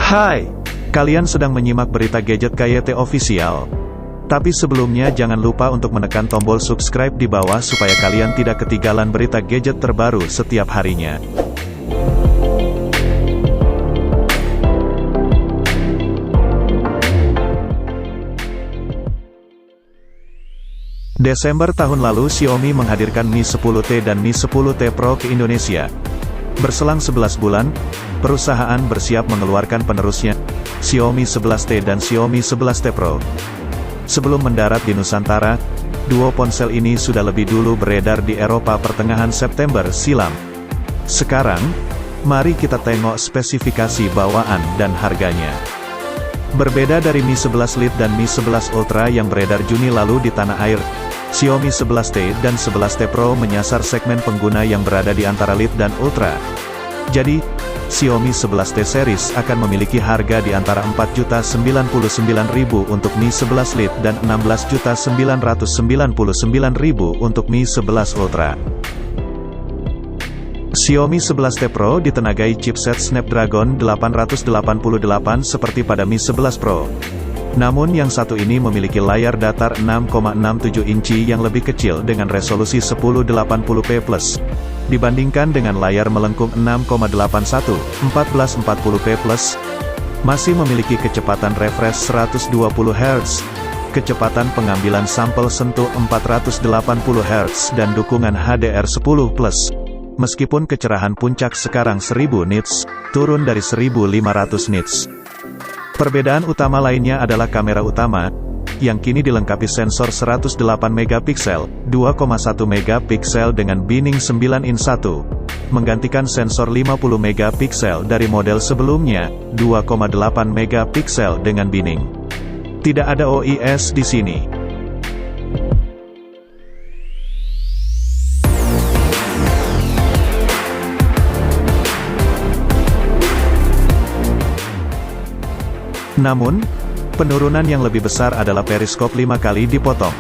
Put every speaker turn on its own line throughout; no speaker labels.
Hai, kalian sedang menyimak berita gadget KYT Official. Tapi sebelumnya jangan lupa untuk menekan tombol subscribe di bawah supaya kalian tidak ketinggalan berita gadget terbaru setiap harinya. Desember tahun lalu Xiaomi menghadirkan Mi 10T dan Mi 10T Pro ke Indonesia. Berselang 11 bulan, perusahaan bersiap mengeluarkan penerusnya, Xiaomi 11T dan Xiaomi 11T Pro. Sebelum mendarat di Nusantara, dua ponsel ini sudah lebih dulu beredar di Eropa pertengahan September silam. Sekarang, mari kita tengok spesifikasi bawaan dan harganya. Berbeda dari Mi 11 Lite dan Mi 11 Ultra yang beredar Juni lalu di tanah air, Xiaomi 11T dan 11T Pro menyasar segmen pengguna yang berada di antara Lite dan Ultra. Jadi, Xiaomi 11T series akan memiliki harga di antara Rp4.099.000 untuk Mi 11 Lite dan Rp16.999.000 untuk Mi 11 Ultra. Xiaomi 11T Pro ditenagai chipset Snapdragon 888 seperti pada Mi 11 Pro. Namun yang satu ini memiliki layar datar 6,67 inci yang lebih kecil dengan resolusi 1080p+, dibandingkan dengan layar melengkung 6,81, 1440p+, masih memiliki kecepatan refresh 120 Hz, kecepatan pengambilan sampel sentuh 480 Hz dan dukungan HDR10+. Meskipun kecerahan puncak sekarang 1000 nits, turun dari 1500 nits. Perbedaan utama lainnya adalah kamera utama, yang kini dilengkapi sensor 108 megapiksel, 2,1 megapiksel dengan binning 9:1, menggantikan sensor 50 megapiksel dari model sebelumnya, 2,8 megapiksel dengan binning. Tidak ada OIS di sini. Namun, penurunan yang lebih besar adalah periskop 5 kali dipotong.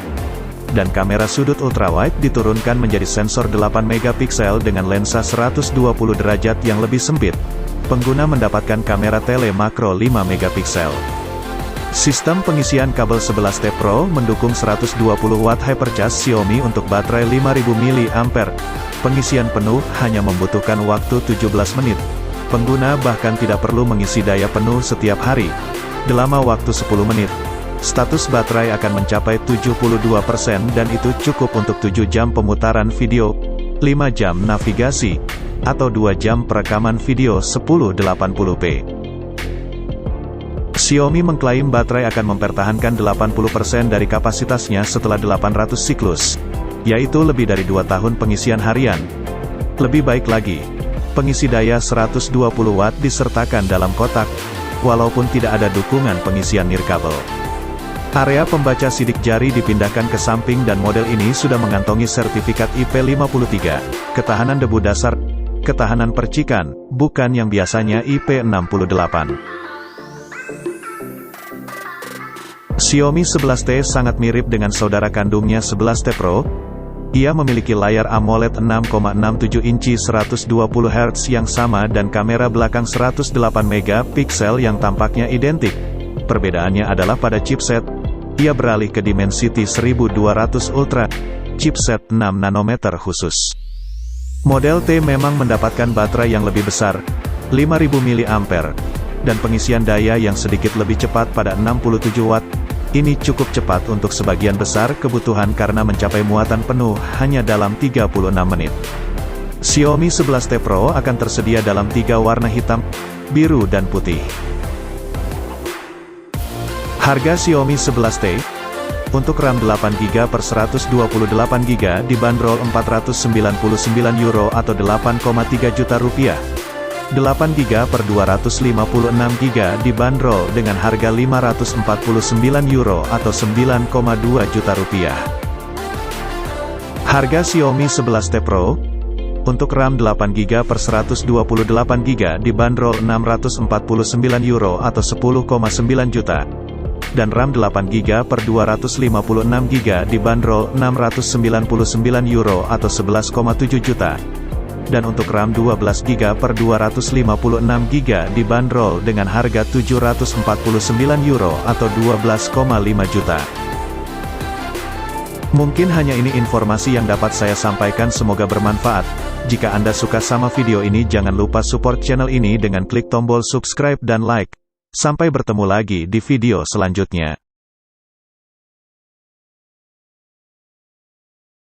Dan kamera sudut ultrawide diturunkan menjadi sensor 8 megapiksel dengan lensa 120 derajat yang lebih sempit. Pengguna mendapatkan kamera tele makro 5 megapiksel. Sistem pengisian kabel 11T Pro mendukung 120 watt hypercharge Xiaomi untuk baterai 5000 mAh. Pengisian penuh hanya membutuhkan waktu 17 menit. Pengguna bahkan tidak perlu mengisi daya penuh setiap hari. Dalam waktu 10 menit, status baterai akan mencapai 72% dan itu cukup untuk 7 jam pemutaran video, 5 jam navigasi, atau 2 jam perekaman video 1080p. Xiaomi mengklaim baterai akan mempertahankan 80% dari kapasitasnya setelah 800 siklus, yaitu lebih dari 2 tahun pengisian harian. Lebih baik lagi, pengisi daya 120 watt disertakan dalam kotak, walaupun tidak ada dukungan pengisian nirkabel. Area pembaca sidik jari dipindahkan ke samping dan model ini sudah mengantongi sertifikat IP53, ketahanan debu dasar, ketahanan percikan, bukan yang biasanya IP68. Xiaomi 11T sangat mirip dengan saudara kandungnya 11T Pro. Ia memiliki layar AMOLED 6,67 inci 120 Hz yang sama dan kamera belakang 108 megapiksel yang tampaknya identik. Perbedaannya adalah pada chipset. Ia beralih ke Dimensity 1200 Ultra, chipset 6 nanometer khusus. Model T memang mendapatkan baterai yang lebih besar, 5000 mAh, dan pengisian daya yang sedikit lebih cepat pada 67 watt. Ini cukup cepat untuk sebagian besar kebutuhan karena mencapai muatan penuh hanya dalam 36 menit. Xiaomi 11T Pro akan tersedia dalam 3 warna hitam, biru dan putih. Harga Xiaomi 11T untuk RAM 8GB per 128GB dibanderol €499 atau 8,3 juta rupiah. 8GB per 256GB dibanderol dengan harga €549 atau 9,2 juta rupiah. Harga Xiaomi 11T Pro untuk RAM 8GB per 128GB dibanderol €649 atau 10,9 juta. Dan RAM 8GB per 256GB dibanderol €699 atau 11,7 juta. dan untuk RAM 12GB per 256GB dibanderol dengan harga €749 atau 12,5 juta. Mungkin hanya ini informasi yang dapat saya sampaikan, semoga bermanfaat. Jika Anda suka sama video ini, jangan lupa support channel ini dengan klik tombol subscribe dan like. Sampai bertemu lagi di video selanjutnya.